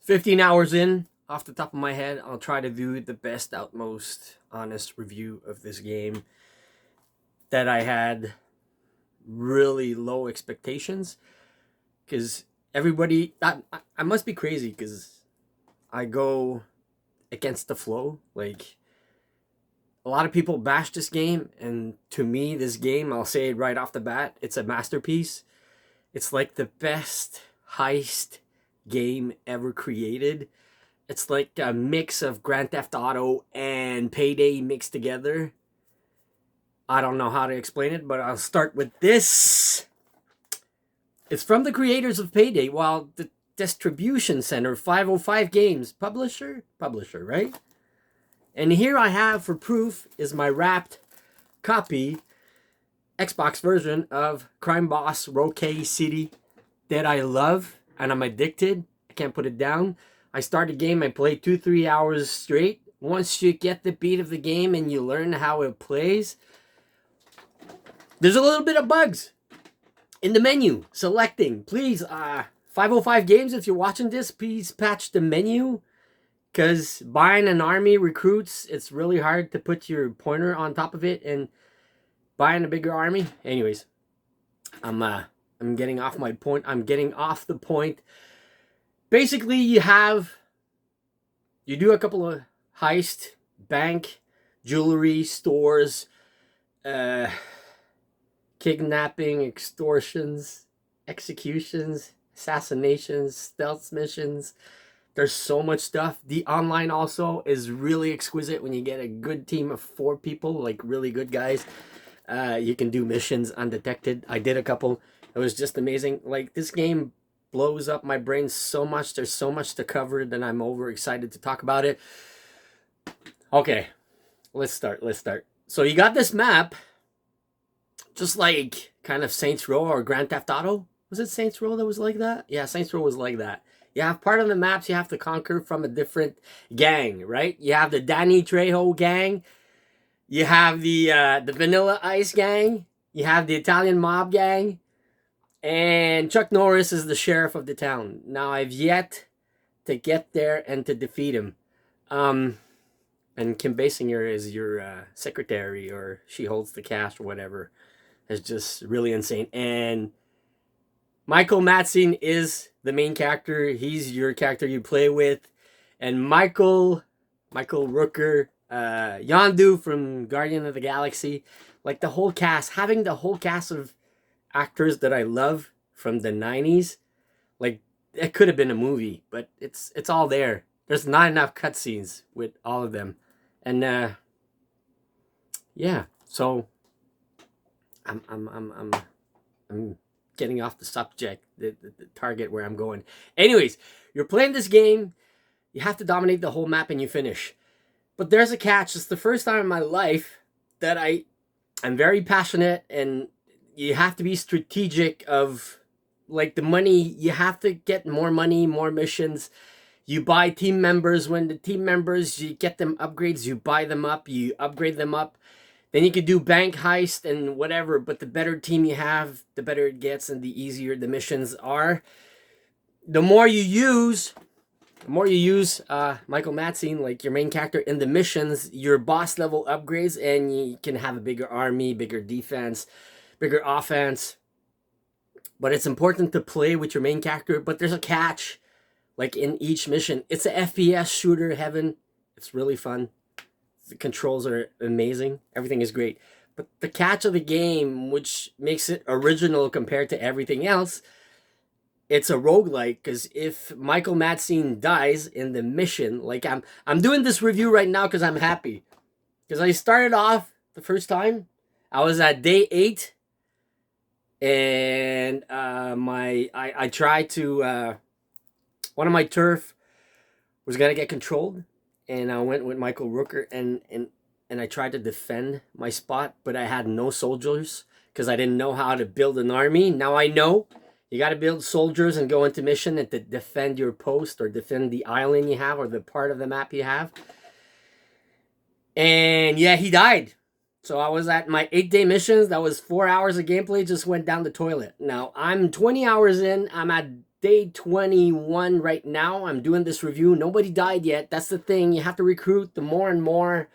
15 hours in, off the top of my head, I'll try to do the best, utmost honest review of this game that I had really low expectations because everybody, I must be crazy because I go against the flow. Like, a lot of people bash this game, and to me, this game, I'll say it right off the bat, it's a masterpiece. It's like the best heist game ever created. It's like a mix of Grand Theft Auto and Payday mixed together. I don't know how to explain it, but I'll start with this. It's from the creators of Payday, while the distribution center, 505 Games, publisher, right? And here I have for proof is my wrapped copy, Xbox version of Crime Boss Rockay City that I love and I'm addicted. I can't put it down. I start a game, I play 2-3 hours straight. Once you get the beat of the game and you learn how it plays, there's a little bit of bugs in the menu selecting. Please, 505 Games, if you're watching this, please patch the menu. Because buying an army recruits, it's really hard to put your pointer on top of it, and buying a bigger army. Anyways, I'm getting off my point. I'm getting off the point. Basically, you do a couple of heist, bank, jewelry stores, kidnapping, extortions, executions, assassinations, stealth missions. There's so much stuff. The online also is really exquisite when you get a good team of 4 people, like really good guys. You can do missions undetected. I did a couple. It was just amazing. Like, this game blows up my brain so much. There's so much to cover that I'm overexcited to talk about it. Okay, let's start. So you got this map, just like kind of Saints Row or Grand Theft Auto. Was it Saints Row that was like that? Yeah, Saints Row was like that. You have part of the maps you have to conquer from a different gang, right? You have the Danny Trejo gang. You have the Vanilla Ice gang. You have the Italian mob gang. And Chuck Norris is the sheriff of the town. Now, I've yet to get there and to defeat him. And Kim Basinger is your secretary, or she holds the cash or whatever. It's just really insane. And Michael Madsen is the main character. He's your character you play with. And Michael Rooker, Yondu from Guardian of the Galaxy. Like, the whole cast. Having the whole cast of actors that I love from the 90s. Like, it could have been a movie, but it's all there. There's not enough cutscenes with all of them. And yeah, so I'm getting off the subject, the target where I'm going. Anyways, you're playing this game, you have to dominate the whole map and you finish. But there's a catch. It's the first time in my life that I'm very passionate, and you have to be strategic of, like, the money. You have to get more money, more missions. You buy team members. When the team members, you get them upgrades, you buy them up, you upgrade them up. Then you could do bank heist and whatever, but the better team you have, the better it gets and the easier the missions are. The more you use Michael Madsen, like your main character in the missions, your boss level upgrades, and you can have a bigger army, bigger defense, bigger offense. But it's important to play with your main character, but there's a catch. Like, in each mission, it's a FPS shooter heaven. It's really fun. The controls are amazing. Everything is great. But the catch of the game, which makes it original compared to everything else, it's a roguelike. Because if Michael Madsen dies in the mission, like, I'm doing this review right now because I'm happy. Because I started off the first time, I was at day 8, and I tried to one of my turf was gonna get controlled. And I went with Michael Rooker, and I tried to defend my spot, but I had no soldiers because I didn't know how to build an army. Now I know you got to build soldiers and go into mission and to defend your post or defend the island you have or the part of the map you have. And yeah, he died. So I was at my 8-day missions. That was 4 hours of gameplay, just went down the toilet. Now I'm 20 hours in. I'm at day 21 right now. I'm doing this review. Nobody died yet. That's the thing. You have to recruit the more and more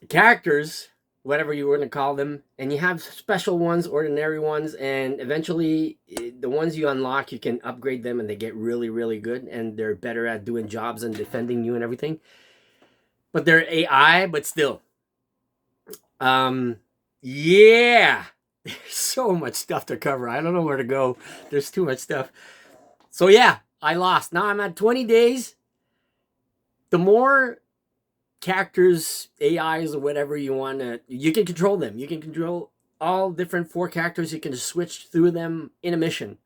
characters, whatever you want to call them, and you have special ones, ordinary ones, and eventually the ones you unlock, you can upgrade them and they get really, really good, and they're better at doing jobs and defending you and everything. But they're AI, but still. Yeah. There's so much stuff to cover. I don't know where to go. There's too much stuff. So yeah, I lost. Now I'm at 20 days. The more characters, AIs, or whatever you want to, you can control them. You can control all different 4 characters. You can just switch through them in a mission.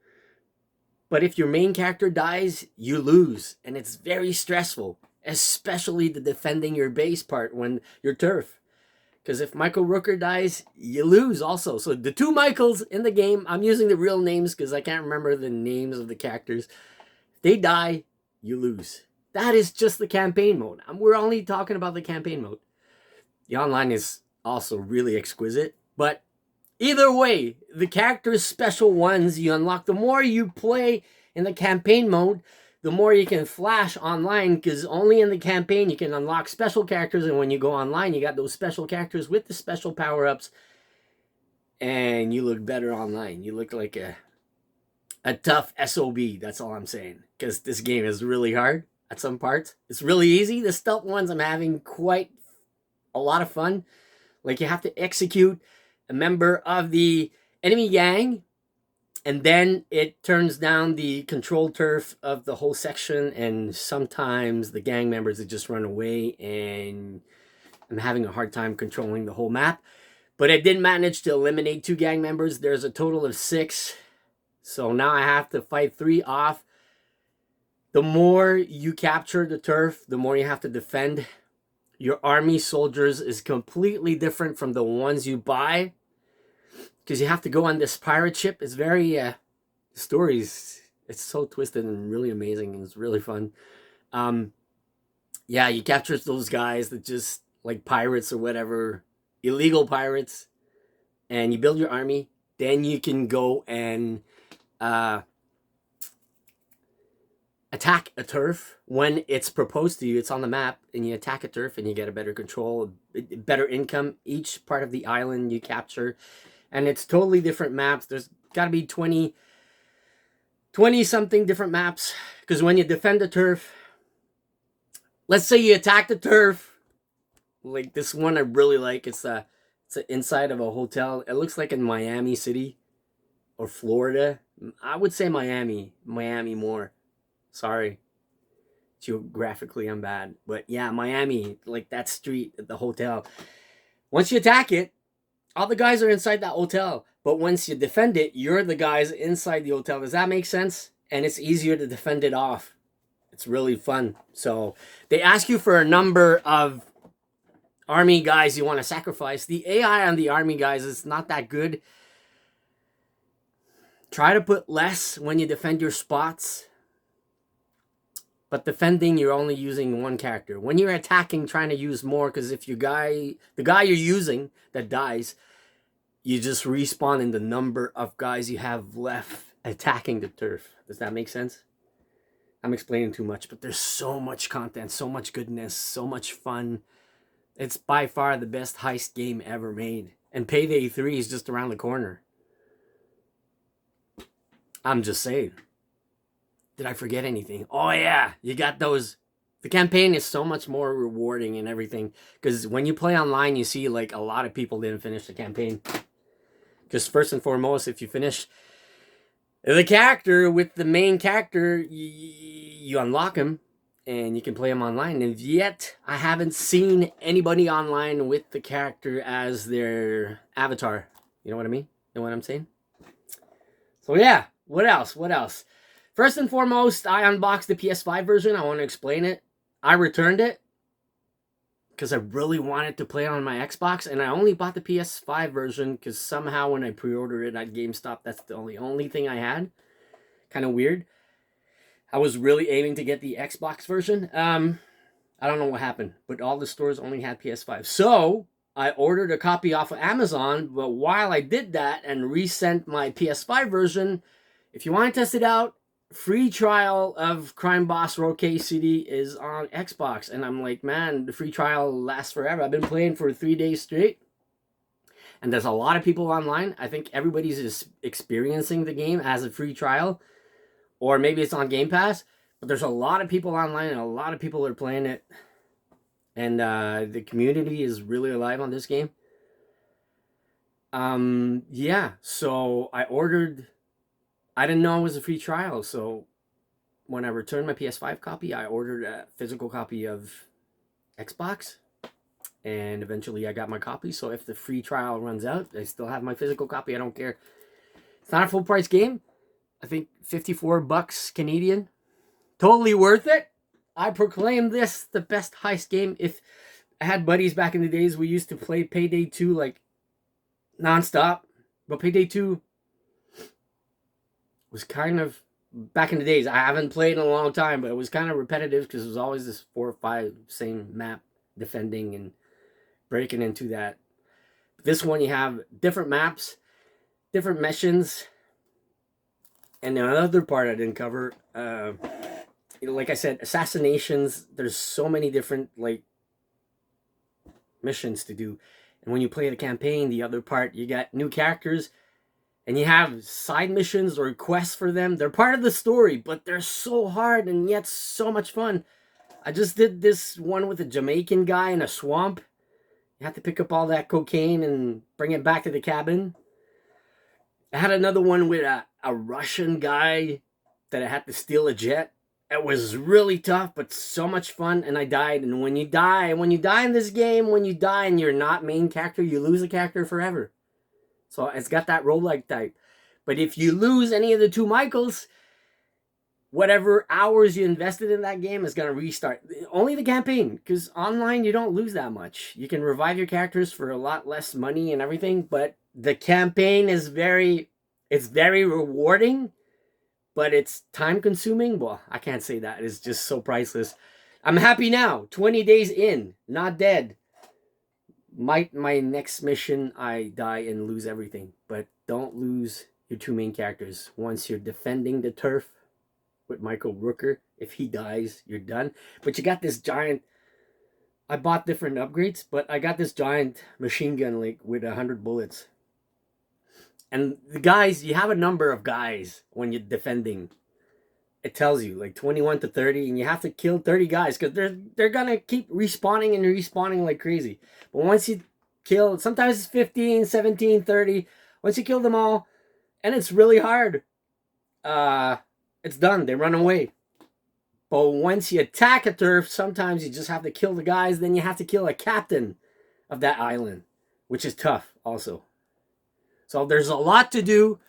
But if your main character dies, you lose. And it's very stressful, especially the defending your base part when your turf. Because if Michael Rooker dies, you lose also. So the 2 Michaels in the game, I'm using the real names because I can't remember the names of the characters. If they die, you lose. That is just the campaign mode. We're only talking about the campaign mode. The online is also really exquisite. But either way, the characters, special ones you unlock, the more you play in the campaign mode, the more you can flash online, because only in the campaign you can unlock special characters, and when you go online, you got those special characters with the special power-ups, and you look better online. You look like a tough SOB, that's all I'm saying, because this game is really hard at some parts. It's really easy. The stealth ones, I'm having quite a lot of fun. Like, you have to execute a member of the enemy gang, and then it turns down the control turf of the whole section, and sometimes the gang members that just run away, and I'm having a hard time controlling the whole map. But I did manage to eliminate 2 gang members. There's a total of 6. So now I have to fight 3 off. The more you capture the turf, the more you have to defend. Your army soldiers is completely different from the ones you buy, because you have to go on this pirate ship. It's very, the stories, it's so twisted and really amazing, and it's really fun. Yeah, you capture those guys that just, like pirates or whatever, illegal pirates, and you build your army. Then you can go and attack a turf when it's proposed to you. It's on the map, and you attack a turf, and you get a better control, better income. Each part of the island you capture, and it's totally different maps. There's got to be 20 something different maps, because when you defend the turf, let's say you attack the turf, like this one I really like. It's the inside of a hotel. It looks like in Miami City or Florida. I would say Miami more. Sorry, geographically I'm bad, but yeah, Miami, like that street at the hotel. Once you attack it, all the guys are inside that hotel, but once you defend it, you're the guys inside the hotel. Does that make sense? And it's easier to defend it off. It's really fun. So they ask you for a number of army guys you want to sacrifice. The AI on the army guys is not that good. Try to put less when you defend your spots. But defending, you're only using 1 character. When you're attacking, trying to use more, because if the guy you're using that dies, you just respawn in the number of guys you have left attacking the turf. Does that make sense? I'm explaining too much, but there's so much content, so much goodness, so much fun. It's by far the best heist game ever made. And Payday 3 is just around the corner. I'm just saying. Did I forget anything? Oh yeah, you got those. The campaign is so much more rewarding and everything, because when you play online, you see like a lot of people didn't finish the campaign. Because first and foremost, if you finish the character with the main character, you unlock him and you can play him online. And yet, I haven't seen anybody online with the character as their avatar. You know what I mean? Know what I'm saying? So yeah, what else? First and foremost, I unboxed the PS5 version. I want to explain it. I returned it because I really wanted to play it on my Xbox, and I only bought the PS5 version because somehow when I pre-ordered it at GameStop, that's the only thing I had. Kind of weird. I was really aiming to get the Xbox version. I don't know what happened, but all the stores only had PS5. So I ordered a copy off of Amazon, but while I did that and resent my PS5 version, If you want to test it out, free trial of Crime Boss Rockay City is on Xbox. And I'm like, man, the free trial lasts forever. I've been playing for 3 days straight. And there's a lot of people online. I think everybody's just experiencing the game as a free trial. Or maybe it's on Game Pass. But there's a lot of people online and a lot of people are playing it. And the community is really alive on this game. Yeah, so I didn't know it was a free trial, so when I returned my PS5 copy, I ordered a physical copy of Xbox, and eventually I got my copy, so if the free trial runs out, I still have my physical copy, I don't care. It's not a full price game. I think $54 Canadian. Totally worth it. I proclaim this the best heist game. If I had buddies back in the days, we used to play Payday 2 like nonstop, but Payday 2 was kind of, back in the days, I haven't played in a long time, but it was kind of repetitive because it was always this 4 or 5 same map defending and breaking into that. This one you have different maps, different missions, and another part I didn't cover, like I said, assassinations. There's so many different like missions to do, and when you play the campaign, the other part, you got new characters. And you have side missions or quests for them. They're part of the story, but they're so hard and yet so much fun. I just did this one with a Jamaican guy in a swamp. You have to pick up all that cocaine and bring it back to the cabin. I had another one with a Russian guy that I had to steal a jet. It was really tough, but so much fun, and I died. And when you die in this game, when you die and you're not main character, you lose a character forever. So it's got that roguelike type. But if you lose any of the 2 Michaels, whatever hours you invested in that game is going to restart. Only the campaign, because online you don't lose that much. You can revive your characters for a lot less money and everything, but the campaign is very rewarding, but it's time consuming. Well, I can't say that. It's just so priceless. I'm happy now, 20 days in, not dead. My next mission, I die and lose everything. But don't lose your 2 main characters. Once you're defending the turf with Michael Rooker, if he dies, you're done. But you got this giant... I bought different upgrades, but I got this giant machine gun like with 100 bullets. And the guys, you have a number of guys when you're defending. It tells you like 21 to 30, and you have to kill 30 guys because they're gonna keep respawning and respawning like crazy. But once you kill, sometimes it's 15, 17, 30. Once you kill them all, and it's really hard, it's done. They run away. But once you attack a turf, sometimes you just have to kill the guys. Then you have to kill a captain of that island, which is tough also. So there's a lot to do.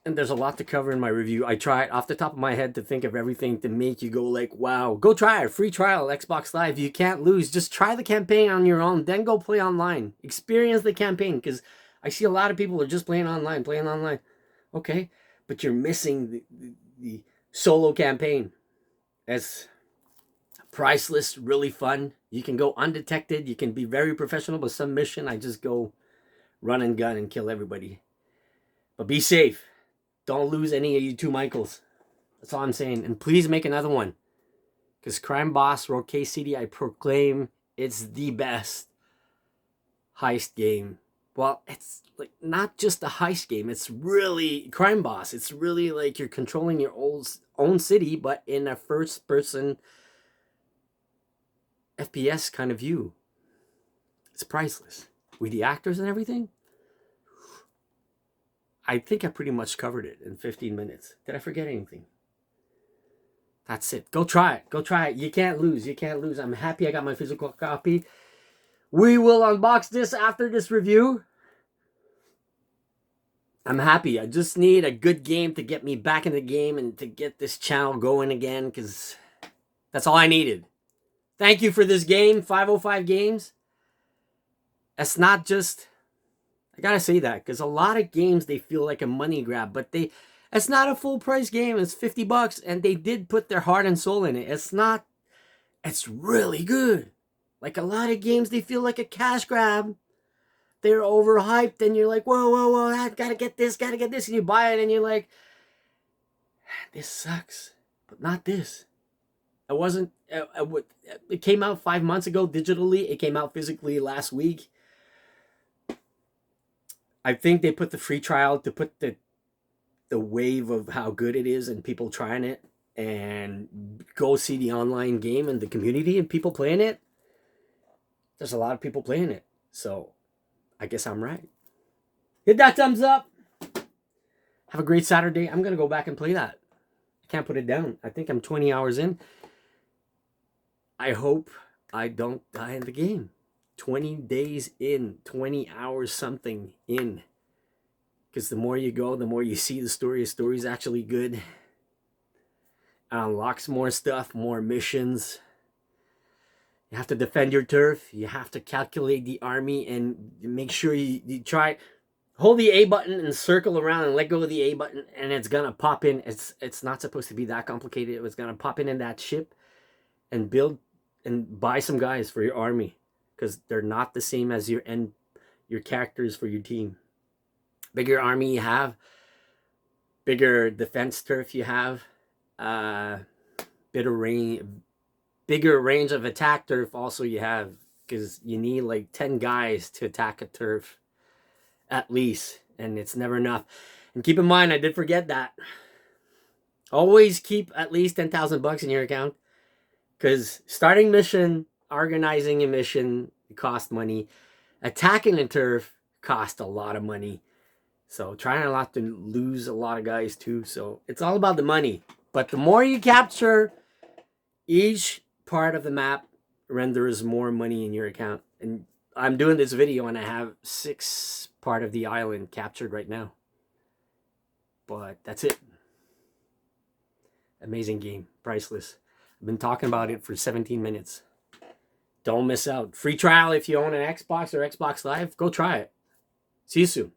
And there's a lot to cover in my review. I tried off the top of my head to think of everything to make you go like, wow. Go try it. Free trial, Xbox Live. You can't lose. Just try the campaign on your own. Then go play online. Experience the campaign. Because I see a lot of people are just playing online. Okay. But you're missing the solo campaign. It's priceless, really fun. You can go undetected. You can be very professional. But some mission, I just go run and gun and kill everybody. But be safe. Don't lose any of you 2 Michaels. That's all I'm saying. And please make another one. Because Crime Boss, Rockay City, I proclaim it's the best heist game. Well, it's like not just a heist game. It's really Crime Boss. It's really like you're controlling your own city, but in a first-person FPS kind of view. It's priceless. With the actors and everything. I think I pretty much covered it in 15 minutes. Did I forget anything? That's it. Go try it. Go try it. You can't lose. You can't lose. I'm happy I got my physical copy. We will unbox this after this review. I'm happy. I just need a good game to get me back in the game and to get this channel going again, because that's all I needed. Thank you for this game, 505 Games. It's not just... I gotta say that, because a lot of games, they feel like a money grab, but it's not a full price game. It's $50, and they did put their heart and soul in it. It's really good. Like a lot of games, they feel like a cash grab. they're overhyped, and you're like, whoa, whoa, whoa, I gotta get this, and you buy it, and you're like, this sucks, but not this. It wasn't, it came out 5 months ago digitally, it came out physically last week. I think they put the free trial to put the wave of how good it is and people trying it, and go see the online game and the community and people playing it. There's a lot of people playing it, so I guess I'm right. Hit that thumbs up. Have a great Saturday. I'm gonna go back and play that. I can't put it down. I think I'm 20 hours in. I hope I don't die in the game. 20 days in, 20 hours something in. Because the more you go, the more you see the story. The story's actually good. It unlocks more stuff, more missions. You have to defend your turf. You have to calculate the army and make sure you try. Hold the A button and circle around and let go of the A button, and it's going to pop in. It's not supposed to be that complicated. It's going to pop in that ship and build and buy some guys for your army, because they're not the same as your characters for your team. Bigger army you have, bigger defense turf you have, bigger range of attack turf also you have, because you need like 10 guys to attack a turf at least, and it's never enough. And keep in mind, I did forget that. Always keep at least 10,000 bucks in your account, because starting mission, organizing a mission, it costs money. Attacking a turf costs a lot of money. So trying not to lose a lot of guys too. So it's all about the money. But the more you capture, each part of the map renders more money in your account. And I'm doing this video and I have 6 part of the island captured right now. But that's it. Amazing game. Priceless. I've been talking about it for 17 minutes. Don't miss out. Free trial if you own an Xbox or Xbox Live. Go try it. See you soon.